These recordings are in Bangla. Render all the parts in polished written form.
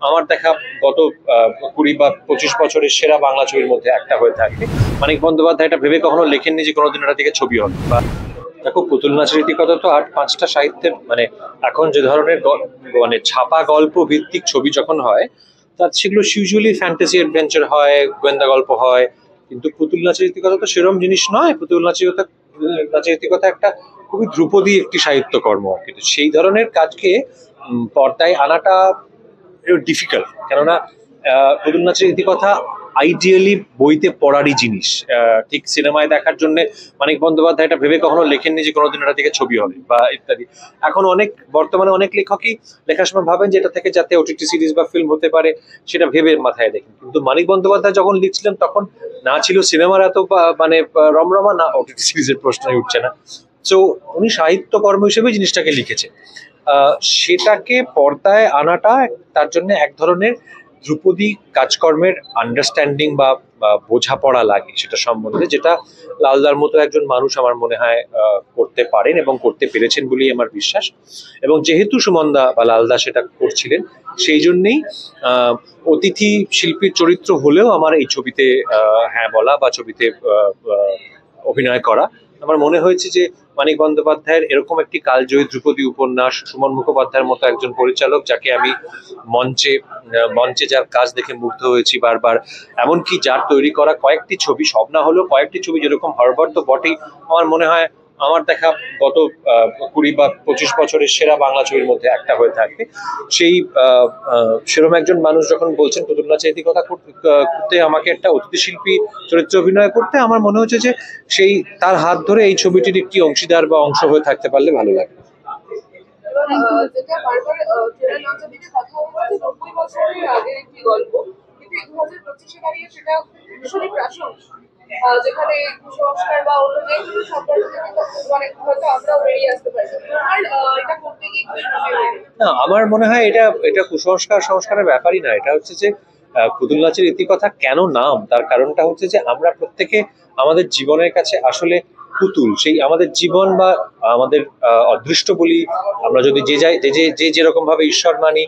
আমার দেখা গত 20 বা 25 বছরের সেরা বাংলা ছবির মধ্যে একটা হয়ে থাকবে। মানিক বন্দ্যোপাধ্যায় এটা ভেবে কখনো লেখেননি যে কোনোদিন এটা থেকে ছবি হবে। বা দেখো, পুতুল নাচের ইতিকথা তো 8-5টা সাহিত্যের এখন যে ধরনের মানে ছাপা গল্প ভিত্তিক ছবি যখন হয়, তার সেগুলো ইউজুয়ালি ফ্যান্টাসি অ্যাডভেঞ্চার হয়, গোয়েন্দা গল্প হয়। কিন্তু পুতুল নাচের ইতিকথা তো সেরকম জিনিস নয়। নাচের ইতিকথা একটা খুবই ধ্রুপদী একটি সাহিত্যকর্ম। কিন্তু সেই ধরনের কাজকে পর্দায় আনাটা ডিফিকাল্ট, কেননা পুতুল নাচের ইতিকথা আইডিয়ালি বইতে পড়ারই জিনিস। ঠিক সিনেমায় দেখার জন্য মানিক বন্দ্যোপাধ্যায় এটা ভেবে কখনো লেখেননি যে কোনোদিন এটা থেকে ছবি হবে বা ইত্যাদি। এখন বর্তমানে অনেক লেখকই লেখার সময় ভাবেন যে এটা থেকে যাতে ওটিটি সিরিজ বা ফিল্ম হতে পারে সেটা ভেবে মাথায় দেখেন। কিন্তু মানিক বন্দ্যোপাধ্যায় যখন লিখছিলেন তখন না ছিল সিনেমার এত রমরমা, না ওটিটি সিরিজের প্রশ্নই উঠছে না। তো উনি সাহিত্যকর্ম হিসেবে জিনিসটাকে লিখেছেন। সেটাকে পর্দায় আনাটা তার জন্য এক ধরনের ধ্রুপদী কাজকর্মের আন্ডারস্ট্যান্ডিং বা বোঝাপড়া লাগে সেটা সম্বন্ধে, যেটা লালদার মতো একজন মানুষ আমার মনে হয় করতে পারেন এবং করতে পেরেছেন বলেই আমার বিশ্বাস। এবং যেহেতু সুমনদা বা লালদা সেটা করছিলেন, সেই জন্যেই অতিথি শিল্পীর চরিত্র হলেও আমার এই ছবিতে হ্যাঁ বলা বা ছবিতে অভিনয় করা আমার মনে হয়েছে যে মানিক বন্দ্যোপাধ্যায়ের এরকম একটি কালজয়ী ধ্রুপদী উপন্যাস, সুমন মুখোপাধ্যায়ের মতো একজন পরিচালক যাকে আমি মঞ্চে যার কাজ দেখে মুগ্ধ হয়েছি বারবার, এমনকি যার তৈরি করা কয়েকটি ছবি, সব না হলেও কয়েকটি ছবি যেরকম হরবর তো বটেই, আমার মনে হয় আমার দেখা গত 20 বা 25 বছরের সেরা বাংলা ছবির মধ্যে একটা হয়ে থাকবে। সেই সেরকম একজন মানুষ যখন বলছেন পুতুল নাচের ইতিকথা করতে আমাকে একটা অতিথি শিল্পী চরিত্রে অভিনয় করতে, আমার মনে হচ্ছে যে সেই তার হাত ধরে এই ছবিটির একটি অংশীদার বা অংশ হয়ে থাকতে পারলে ভালো লাগে। যেটা বারবার কথা হচ্ছে 90 বছরের আগের একটি গল্প, কিন্তু 2025-এ দাঁড়িয়ে সেটা ভীষণই প্রাসঙ্গিক, যেখানে কুসংস্কার বা অন্য যে কোনো সম্পর্ক থেকে হয়তো আমরাও বেরিয়ে আসতে পারি। আর এটা করতে গিয়ে না, আমার মনে হয় এটা সংস্কারের ব্যাপারই না। এটা হচ্ছে যে পুতুল নাচের ইতিকথা কেন নাম, তার কারণটা হচ্ছে যে আমরা প্রত্যেকে আমাদের জীবনের কাছে আসলে পুতুল। সেই আমাদের জীবন বা আমাদের অদৃষ্ট বলি আমরা, যদি যে যেরকম ভাবে ঈশ্বর মানি,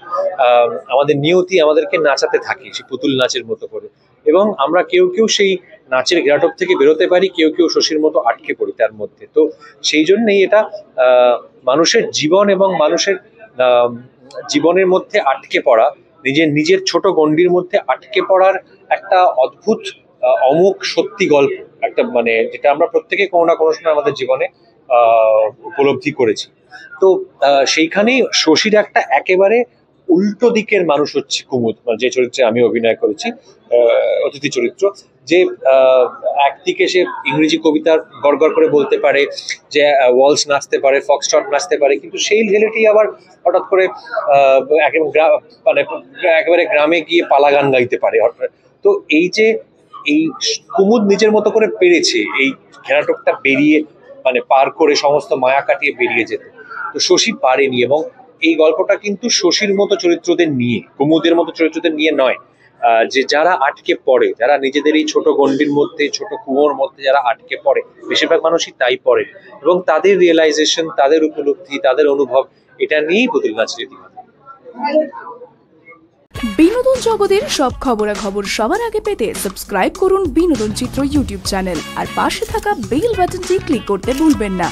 আমাদের নিয়তি আমাদেরকে নাচাতে থাকে সেই পুতুল নাচের মতো করে। এবং আমরা কেউ কেউ সেই নাচের গ্রাটক থেকে বেরোতে পারি, কেউ কেউ শশীর মতো আটকে পড়ি তার মধ্যে। তো সেই জন্যই এটা মানুষের জীবন এবং মানুষের জীবনের মধ্যে আটকে পড়া, নিজের ছোট গণ্ডির মধ্যে আটকে পড়ার একটা অদ্ভুত অমোঘ সত্যি গল্প, একটা যেটা আমরা প্রত্যেকে কোনো না কোনো সময় আমাদের জীবনে উপলব্ধি করেছি। তো সেইখানেই শশীর একটা একেবারে উল্টো দিকের মানুষ হচ্ছে কুমুদ, যে চরিত্রে আমি অভিনয় করেছি, অতিথি চরিত্র। যে একদিকে সে ইংরেজি কবিতার গড়গড় করে বলতে পারে, যে ওয়ালস নাচতে পারে, ফক্সট্রট নাচতে পারে, কিন্তু সেই ছেলেটি আবার হঠাৎ করে একেবারে গ্রামে গিয়ে পালা গান গাইতে পারে। তো এই কুমুদ নিজের মতো করে পেরেছে এই ঘেরাটোপটা বেরিয়ে পার করে সমস্ত মায়া কাটিয়ে বেরিয়ে যেতে, তো শশী পারেনি। এবং এই গল্পটা কিন্তু শশীর মতো চরিত্রদের নিয়ে, কুমুদের মতো চরিত্রদের নিয়ে নয়, যে যারা আটকে পড়ে, যারা নিজেদের এই ছোট গণ্ডির মধ্যে, ছোট কুয়োর মধ্যে যারা আটকে পড়ে, বেশিরভাগ মানুষই তাই পড়ে, এবং তাদের রিয়েলাইজেশন, তাদের উপলব্ধি, তাদের অনুভব, এটা নিয়েই পুতুল নাচের ইতিকথা। বিনোদন জগতের সব খবরাখবর সবার আগে পেতে সাবস্ক্রাইব করুন বিনোদন চিত্র ইউটিউব চ্যানেল, আর পাশে থাকা বেল বাটনটি ক্লিক করতে ভুলবেন না।